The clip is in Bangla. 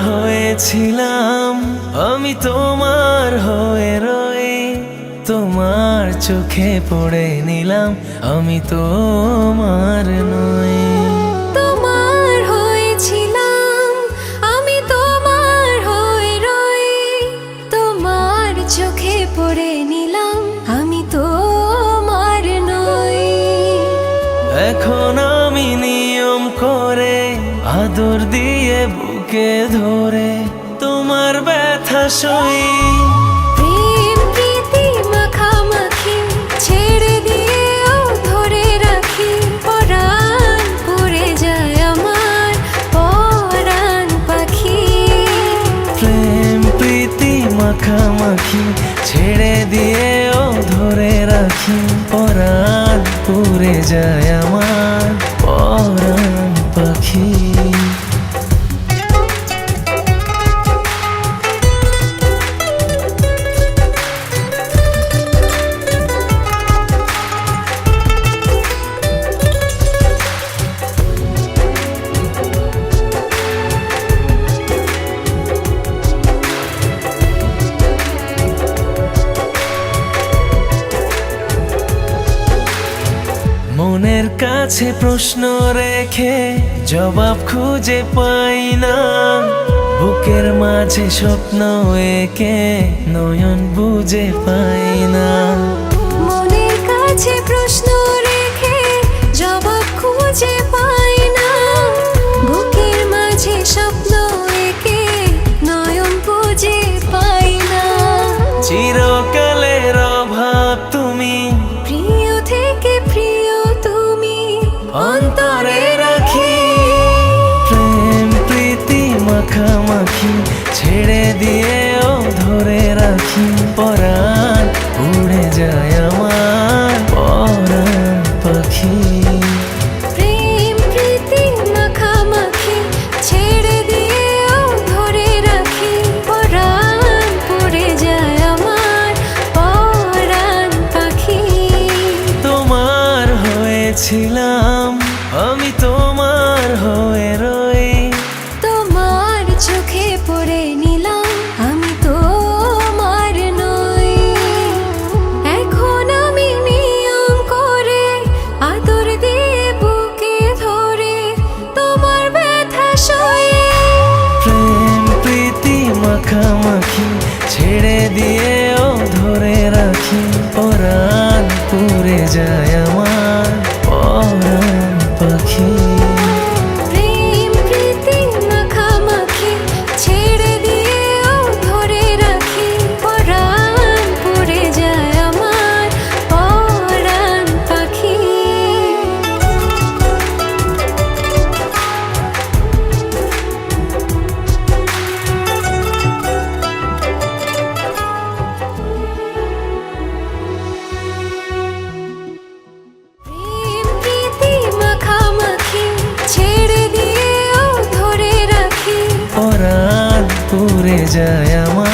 হয়েছিলাম, আমি তোমার হয়ে রই। তোমার চোখে পড়ে নিলাম, আমি তোমার নই। তোমার হয়েছিলাম, আমি তোমার হয়ে রই। তোমার চোখে পড়ে নিলাম, আমি তোমার নই। এখন আমি নিয়ম করে আদর দিয়ে বুকে ধরে তোমার ব্যথা সই। প্রেম প্রীতি মাখামাখি ছেড়ে দিয়েও ধরে রাখি। পরাণ পড়ে যায় আমার পরাণ পাখি। প্রেম প্রীতি মাখামাখি ছেড়ে দিয়েও ধরে রাখি। পরাণ পুড়ে যায় আমার পরাণ পাখি। মনের কাছে প্রশ্ন রেখে জবাব খুঁজে পাই না। বুকের মাঝে স্বপ্ন এঁকে নয়ন বুঝে পাই না। মনের কাছে প্রশ্ন রেখে জবাব খুঁজে পাই না। বুকের মাঝে স্বপ্ন এঁকে নয়ন বুঝে পাই না। চিরকালের অভাব তুমি, প্রিয় থেকে প্রিয় তুমি অন্তরে রাখি। প্রেম প্রীতি মাখামাখি ছেড়ে দিয়েও ধরে রাখি। পরাণ উড়ে যায় আমার পরাণ পাখি। প্রেম প্রীতি মাখামাখি ছেড়ে দিয়েও ধরে রাখি। পরাণ পড়ে যায় আমার পরাণ পাখি। তোমার হয়েছিলাম, আমি তোমার হয়ে রই। তোমার চোখে পড়ে নিলাম, আমি তোমার নই। এখন আমি নিয়ম করে আদর দিয়ে বুকে ধরে তোমার ব্যথা সয়ে। প্রেম প্রীতি মাখামাখি ছেড়ে দিয়েও ধরে রাখি। পরাণ পুড়ে যায় আমার পরাণ পাখি। প্রেম প্রীতি মাখামাখি ছেড়ে দিয়েও ধরে রাখি। পরাণ পড়ে যায় আমার পরাণ পাখি। প্রেম প্রীতি মাখামাখি ছেড়ে দিয়েও ধরে রাখি। পরাণ পুড়ে যায় আমার